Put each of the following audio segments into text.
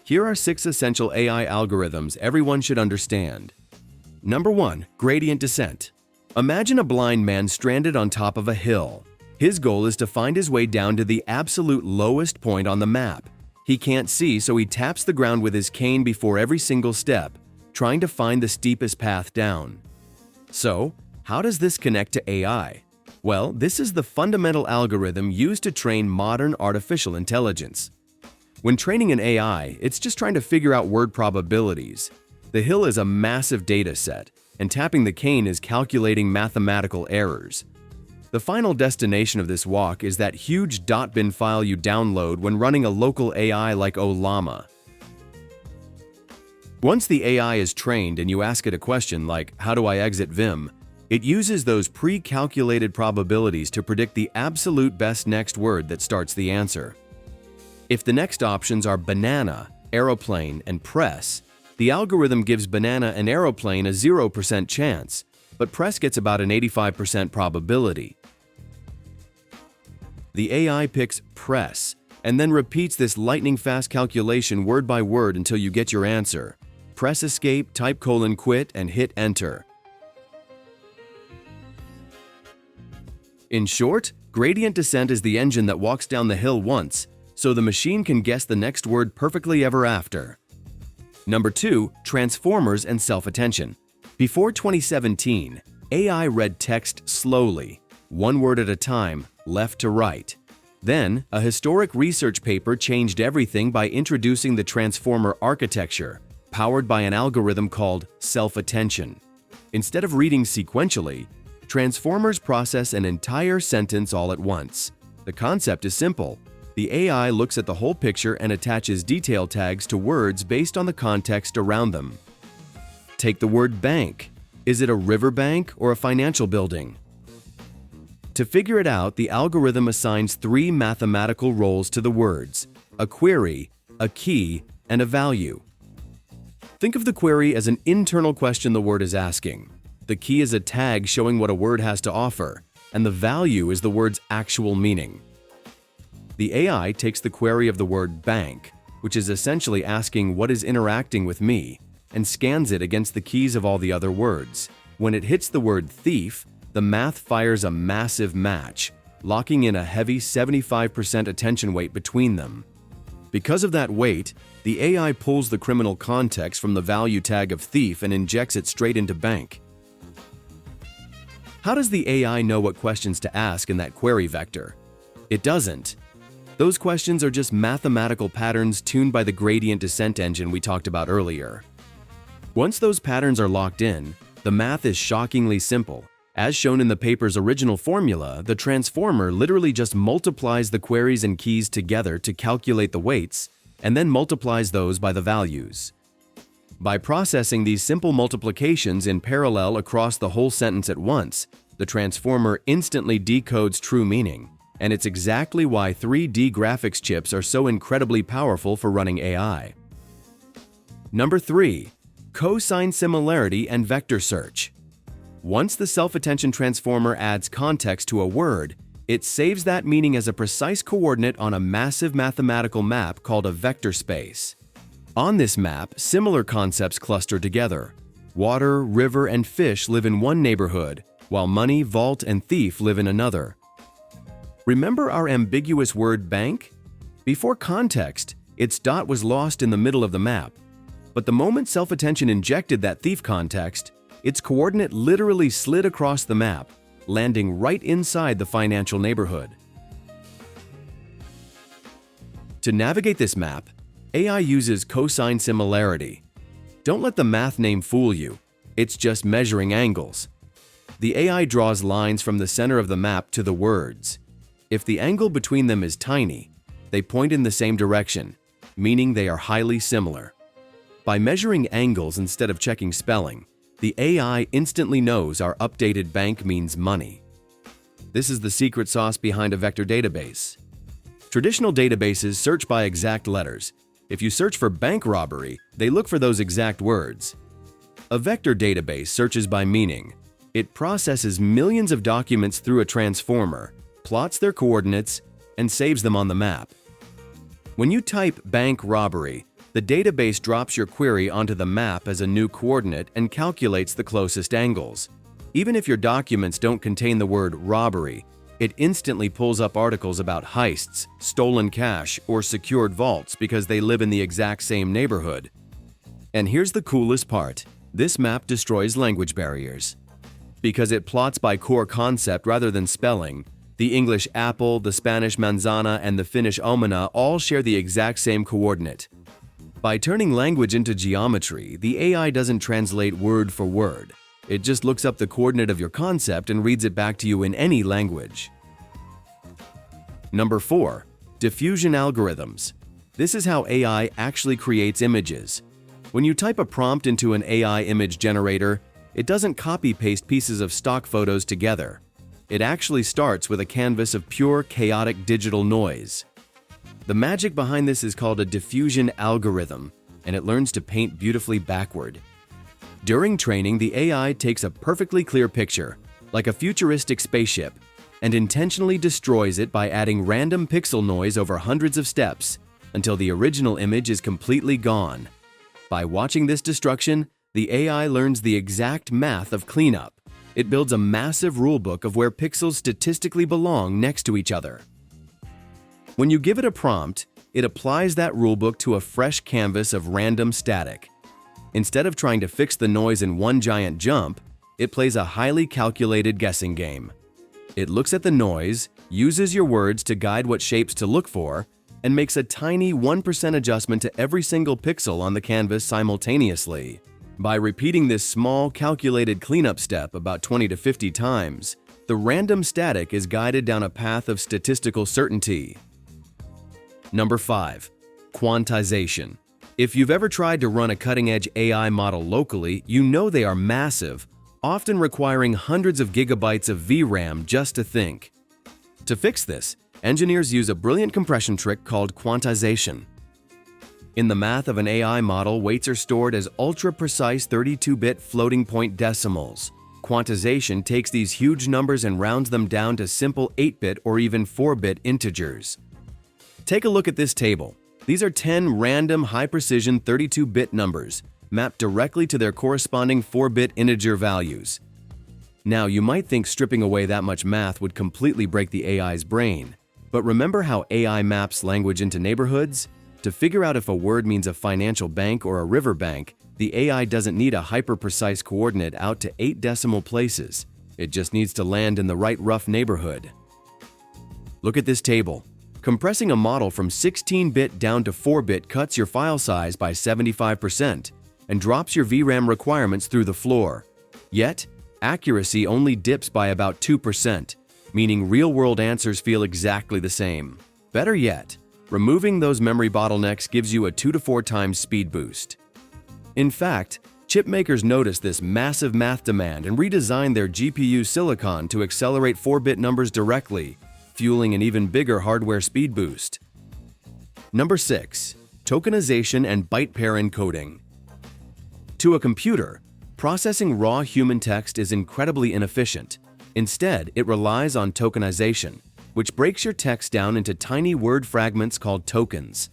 Here are 6 essential AI algorithms everyone should understand. Number 1. Gradient descent. Imagine a blind man stranded on top of a hill. His goal is to find his way down to the absolute lowest point on the map. He can't see, so he taps the ground with his cane before every single step, trying to find the steepest path down. So, how does this connect to AI? Well, this is the fundamental algorithm used to train modern artificial intelligence. When training an AI, it's just trying to figure out word probabilities. The hill is a massive data set, and tapping the cane is calculating mathematical errors. The final destination of this walk is that huge .bin file you download when running a local AI like Ollama. Once the AI is trained and you ask it a question like, "How do I exit Vim?" it uses those pre-calculated probabilities to predict the absolute best next word that starts the answer. If the next options are banana, aeroplane, and press, the algorithm gives banana and aeroplane a 0% chance, but press gets about an 85% probability. The AI picks press and then repeats this lightning-fast calculation word by word until you get your answer. Press escape, type :quit, and hit enter. In short, gradient descent is the engine that walks down the hill once, so the machine can guess the next word perfectly ever after. Number 2. Transformers and self-attention. Before 2017, AI read text slowly, one word at a time, left to right. Then, a historic research paper changed everything by introducing the transformer architecture, powered by an algorithm called self-attention. Instead of reading sequentially, transformers process an entire sentence all at once. The concept is simple. The AI looks at the whole picture and attaches detail tags to words based on the context around them. Take the word bank. Is it a river bank or a financial building? To figure it out, the algorithm assigns 3 mathematical roles to the words: a query, a key, and a value. Think of the query as an internal question the word is asking. The key is a tag showing what a word has to offer, and the value is the word's actual meaning. The AI takes the query of the word bank, which is essentially asking what is interacting with me, and scans it against the keys of all the other words. When it hits the word thief, the math fires a massive match, locking in a heavy 75% attention weight between them. Because of that weight, the AI pulls the criminal context from the value tag of thief and injects it straight into bank. How does the AI know what questions to ask in that query vector? It doesn't. Those questions are just mathematical patterns tuned by the gradient descent engine we talked about earlier. Once those patterns are locked in, the math is shockingly simple. As shown in the paper's original formula, the transformer literally just multiplies the queries and keys together to calculate the weights, and then multiplies those by the values. By processing these simple multiplications in parallel across the whole sentence at once, the transformer instantly decodes true meaning. And it's exactly why 3D graphics chips are so incredibly powerful for running AI. Number 3. Cosine similarity and vector search. Once the self-attention transformer adds context to a word, it saves that meaning as a precise coordinate on a massive mathematical map called a vector space. On this map, similar concepts cluster together. Water, river, and fish live in one neighborhood, while money, vault, and thief live in another. Remember our ambiguous word bank? Before context, its dot was lost in the middle of the map. But the moment self-attention injected that thief context, its coordinate literally slid across the map, landing right inside the financial neighborhood. To navigate this map, AI uses cosine similarity. Don't let the math name fool you. It's just measuring angles. The AI draws lines from the center of the map to the words. If the angle between them is tiny, they point in the same direction, meaning they are highly similar. By measuring angles instead of checking spelling, the AI instantly knows our updated bank means money. This is the secret sauce behind a vector database. Traditional databases search by exact letters. If you search for bank robbery, they look for those exact words. A vector database searches by meaning. It processes millions of documents through a transformer, plots their coordinates, and saves them on the map. When you type bank robbery, The database drops your query onto the map as a new coordinate and calculates the closest angles. Even if your documents don't contain the word robbery, it instantly pulls up articles about heists, stolen cash, or secured vaults because they live in the exact same neighborhood. And here's the coolest part. This map destroys language barriers. Because it plots by core concept rather than spelling, the English apple, the Spanish manzana, and the Finnish omena all share the exact same coordinate. By turning language into geometry, the AI doesn't translate word for word. It just looks up the coordinate of your concept and reads it back to you in any language. Number 4. Diffusion algorithms. This is how AI actually creates images. When you type a prompt into an AI image generator, it doesn't copy-paste pieces of stock photos together. It actually starts with a canvas of pure, chaotic digital noise. The magic behind this is called a diffusion algorithm, and it learns to paint beautifully backward. During training, the AI takes a perfectly clear picture, like a futuristic spaceship, and intentionally destroys it by adding random pixel noise over hundreds of steps until the original image is completely gone. By watching this destruction, the AI learns the exact math of cleanup. It builds a massive rulebook of where pixels statistically belong next to each other. When you give it a prompt, it applies that rulebook to a fresh canvas of random static. Instead of trying to fix the noise in one giant jump, it plays a highly calculated guessing game. It looks at the noise, uses your words to guide what shapes to look for, and makes a tiny 1% adjustment to every single pixel on the canvas simultaneously. By repeating this small, calculated cleanup step about 20 to 50 times, the random static is guided down a path of statistical certainty. Number 5. Quantization. If you've ever tried to run a cutting-edge AI model locally, you know they are massive, often requiring hundreds of gigabytes of VRAM just to think. To fix this, engineers use a brilliant compression trick called quantization. In the math of an AI model, weights are stored as ultra-precise 32-bit floating-point decimals. Quantization takes these huge numbers and rounds them down to simple 8-bit or even 4-bit integers. Take a look at this table. These are 10 random, high-precision 32-bit numbers, mapped directly to their corresponding 4-bit integer values. Now, you might think stripping away that much math would completely break the AI's brain. But remember how AI maps language into neighborhoods? To figure out if a word means a financial bank or a riverbank, the AI doesn't need a hyper-precise coordinate out to 8 decimal places. It just needs to land in the right rough neighborhood. Look at this table. Compressing a model from 16-bit down to 4-bit cuts your file size by 75% and drops your VRAM requirements through the floor. Yet, accuracy only dips by about 2%, meaning real-world answers feel exactly the same. Better yet, removing those memory bottlenecks gives you a 2 to 4 times speed boost. In fact, chip makers noticed this massive math demand and redesigned their GPU silicon to accelerate 4-bit numbers directly, fueling an even bigger hardware speed boost. Number 6. Tokenization and Byte-Pair encoding. To a computer, processing raw human text is incredibly inefficient. Instead, it relies on tokenization, which breaks your text down into tiny word fragments called tokens.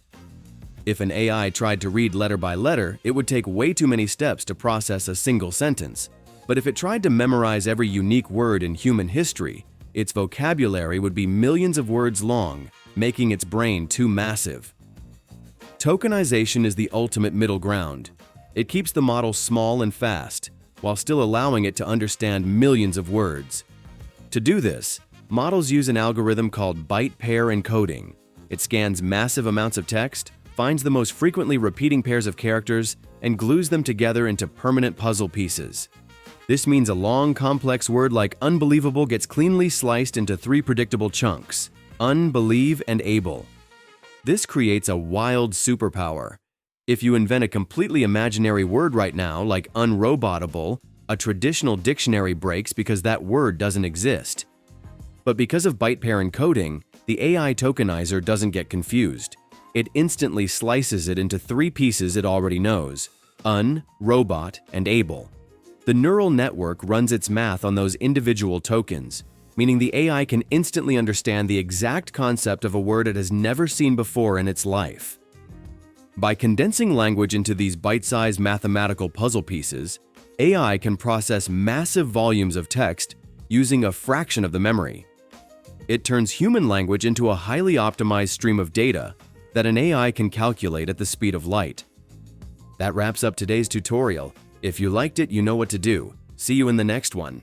If an AI tried to read letter by letter, it would take way too many steps to process a single sentence. But if it tried to memorize every unique word in human history, its vocabulary would be millions of words long, making its brain too massive. Tokenization is the ultimate middle ground. It keeps the model small and fast, while still allowing it to understand millions of words. To do this, models use an algorithm called Byte-Pair encoding. It scans massive amounts of text, finds the most frequently repeating pairs of characters, and glues them together into permanent puzzle pieces. This means a long, complex word like unbelievable gets cleanly sliced into 3 predictable chunks: un, believe, and able. This creates a wild superpower. If you invent a completely imaginary word right now, like unrobotable, a traditional dictionary breaks because that word doesn't exist. But because of Byte-Pair encoding, the AI tokenizer doesn't get confused. It instantly slices it into 3 pieces it already knows: un, robot, and able. The neural network runs its math on those individual tokens, meaning the AI can instantly understand the exact concept of a word it has never seen before in its life. By condensing language into these bite-sized mathematical puzzle pieces, AI can process massive volumes of text using a fraction of the memory. It turns human language into a highly optimized stream of data that an AI can calculate at the speed of light. That wraps up today's tutorial. If you liked it, you know what to do. See you in the next one.